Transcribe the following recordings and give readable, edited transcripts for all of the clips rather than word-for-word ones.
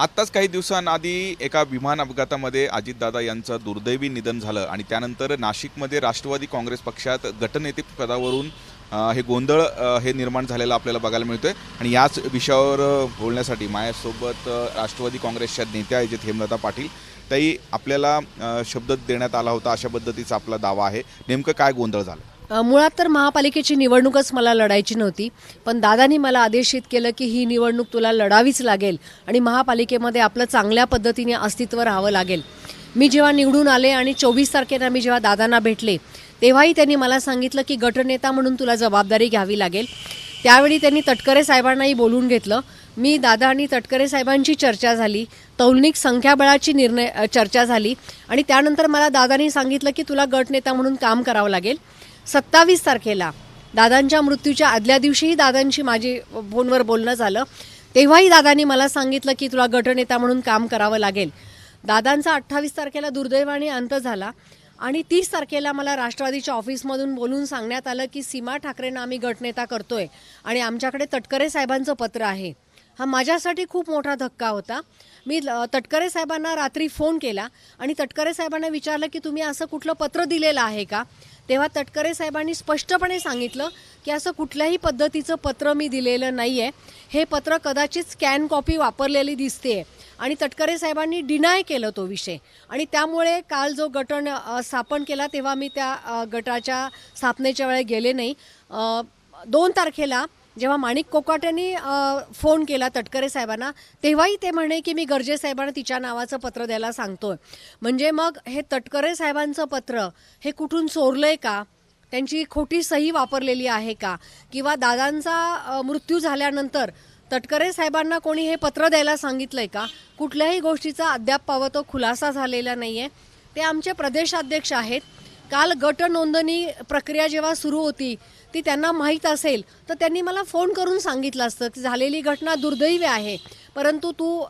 आत्ताच काही दिवसांआधी एका विमान अपघातामध्ये अजितदादा यांचं दुर्दैवी निधन झालं आणि त्यानंतर नाशिकमध्ये राष्ट्रवादी काँग्रेस पक्षात गटनेते पदावरून हे गोंधळ हे निर्माण झालेलं आपल्याला बघायला मिळतोय। आणि याच विषयावर बोलण्यासाठी माझ्यासोबत राष्ट्रवादी काँग्रेसच्या नेत्या आहेत हेमलता पाटील। ताई, आपल्याला शब्द देण्यात आला होता अशा पद्धतीचा आपला दावा आहे, नेमकं काय गोंधळ झाला? मुळात तर महापालिकेची निवडणूकच मला लढायची नव्हती, पण दादांनी मला आदेशित केलं की ही निवडणूक तुला लढावीच लागेल आणि महापालिकेमध्ये आपलं चांगल्या पद्धतीने अस्तित्व राहावं लागेल। मी जेव्हा निवडून आले आणि 24 तारखेला मी जेव्हा दादांना भेटले तेव्हाही त्यांनी मला सांगितलं की गटनेता म्हणून तुला जबाबदारी घ्यावी लागेल। त्यावेळी त्यांनी तटकरे साहेबांनाही बोलून घेतलं। मी दादा आणि तटकरे साहेबांची चर्चा झाली, तौलनिक संख्याबळाची चर्चा झाली आणि त्यानंतर मला दादांनी सांगितलं की तुला गटनेता म्हणून काम करावं लागेल। 27 तारखेला दादांच्या मृत्यूच्या आदल्या दिवशीही दादांशी माझी फोनवर बोलणं झालं, तेव्हाही दादांनी मला सांगितलं की तुला गटनेता म्हणून काम करावं लागेल। दादांचा 28 तारखेला दुर्दैवाने अंत झाला आणि 30 तारखेला मला राष्ट्रवादीच्या ऑफिसमधून बोलून सांगण्यात आलं की सीमा ठाकरेंना आम्ही गटनेता करतोय आणि आमच्याकडे तटकरे साहेबांचं पत्र आहे। हा माझ्यासाठी खूप मोठा धक्का होता। मी तटकरे साहेबांना रात्री फोन केला आणि तटकरे साहेबांना विचारलं की तुम्ही असं कुठलं पत्र दिलेलं आहे का? तेव्हा तटकरे साहेबांनी स्पष्टपणे सांगितलं की असं कुठल्याही पद्धतीचं पत्र मी दिलेलं नाही आहे, हे पत्र कदाचित स्कॅन कॉपी वापरलेली दिसते आणि तटकरे साहेबांनी डिनाय केलं तो विषय। आणि त्यामुळे काल जो गट स्थापन केला तेव्हा मी त्या गटाच्या स्थापनेच्या वेळी गेले नाही। 2 तारखेला जेव्हा माणिक कोकाटेंनी फोन केला तटकरे साहेबांना तेव्हाही ते म्हणे की मी गर्जे साहेबांना तिच्या नावाचं पत्र द्यायला सांगतोय। म्हणजे मग हे तटकरे साहेबांचं पत्र हे कुठून चोरलंय का? त्यांची खोटी सही वापरलेली आहे का? किंवा दादांचा मृत्यू झाल्यानंतर तटकरे साहेबांना कोणी हे पत्र द्यायला सांगितलंय का? कुठल्याही गोष्टीचा अद्याप तो खुलासा झालेला नाही आहे। ते आमचे प्रदेशाध्यक्ष आहेत। काल गट नोंदणी प्रक्रिया जेव्हा सुरू होती ती त्यांना माहीत असेल तर त्यांनी मला फोन करून सांगितलं असतं की झालेली घटना दुर्दैवी आहे, परंतु तू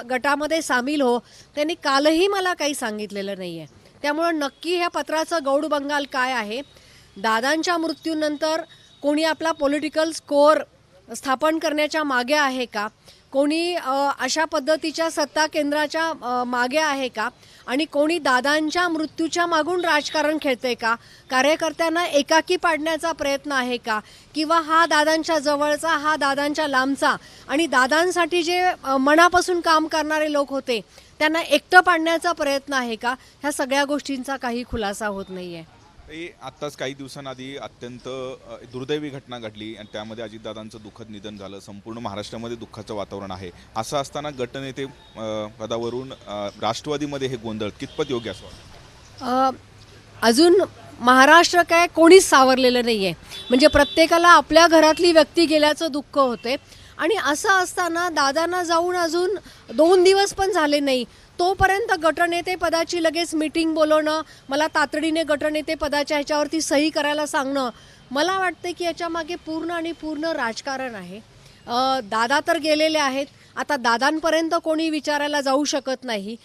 गटामध्ये सामील हो। त्यांनी कालही मला काही सांगितलेलं नाही आहे। त्यामुळे नक्की ह्या पत्राचं गौड बंगाल काय आहे? दादांच्या मृत्यूनंतर कोणी आपला पॉलिटिकल स्कोअर स्थापन करण्याच्या मागे आहे का? कोणी अशा पद्धतीच्या सत्ता केंद्राच्या मागे आहे का? आणि कोणी दादांच्या मृत्यूच्या मागून राजकारण खेळते का? कार्यकर्त्यांना एकाकी पाडण्याचा प्रयत्न आहे का? किंवा हा दादांच्या जवळचा, हा दादांच्या लांबचा आणि दादांसाठी जे मनापासून काम करणारे लोक होते त्यांना एकटं पाडण्याचा प्रयत्न आहे का? ह्या सगळ्या गोष्टींचा काही खुलासा होत नाही आहे। आत्ताच काही दिवसांआधी अत्यंत दुर्दैवी घटना घडली आणि त्यामध्ये अजितदादांचं दुःखद निधन झालं। संपूर्ण महाराष्ट्रामध्ये दुःखाचं वातावरण आहे। असं असताना गटनेते पदावरून राष्ट्रवादीमध्ये हे गोंधळ कितपत योग्य असं? अजून महाराष्ट्र काय कोणीच सावरलेलं नाही आहे। म्हणजे प्रत्येकाला आपल्या घरातली व्यक्ती गेल्याचं दुःख होते आणि असं असताना दादांना जाऊन अजून 2 दिवस पण झाले नाही तोपर्यंत गटनेते पदाची लगेच मीटिंग बोलवणं, मला तातडीने गटनेते पदाच्या ह्याच्यावरती सही करायला सांगणं, मला वाटते की याच्या मागे पूर्ण राजकारण आहे। दादा तर गेलेले आहेत, आता दादांपर्यंत कोणी विचारायला जाऊ शकत नाही।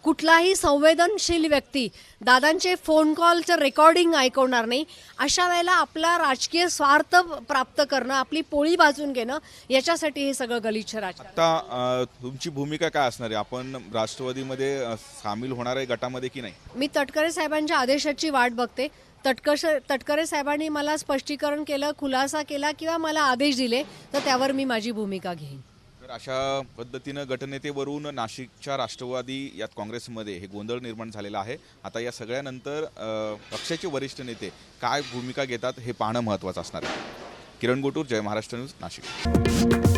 कुठलाही संवेदनशील व्यक्ती दादांचे फोन कॉलचं रेकॉर्डिंग ऐकवणार नाही। अशा वेळेला आपला राजकीय स्वार्थ प्राप्त करणं, आपली पोळी भाजून घेणं, याच्यासाठी हे सगळं गलिच्छ राजकारण। आता तुमची भूमिका काय असणार आहे? आपण राष्ट्रवादीमध्ये सामील होणार आहे गटामध्ये की नाही? मी तटकरे साहेबांच्या आदेशाची वाट बघते। तटकरे साहेबांनी मला स्पष्टीकरण केलं, खुलासा केला किंवा मला आदेश दिले तर त्यावर मी माझी भूमिका घेईन। तर अशा पद्धतीनं गटनेतेवरून नाशिकच्या राष्ट्रवादी यात काँग्रेसमध्ये हे गोंधळ निर्माण झालेला आहे। आता या सगळ्यानंतर पक्षाचे वरिष्ठ नेते काय भूमिका घेतात हे पाहणं महत्त्वाचं असणार आहे। किरण गोटूर, जय महाराष्ट्र न्यूज, नाशिक।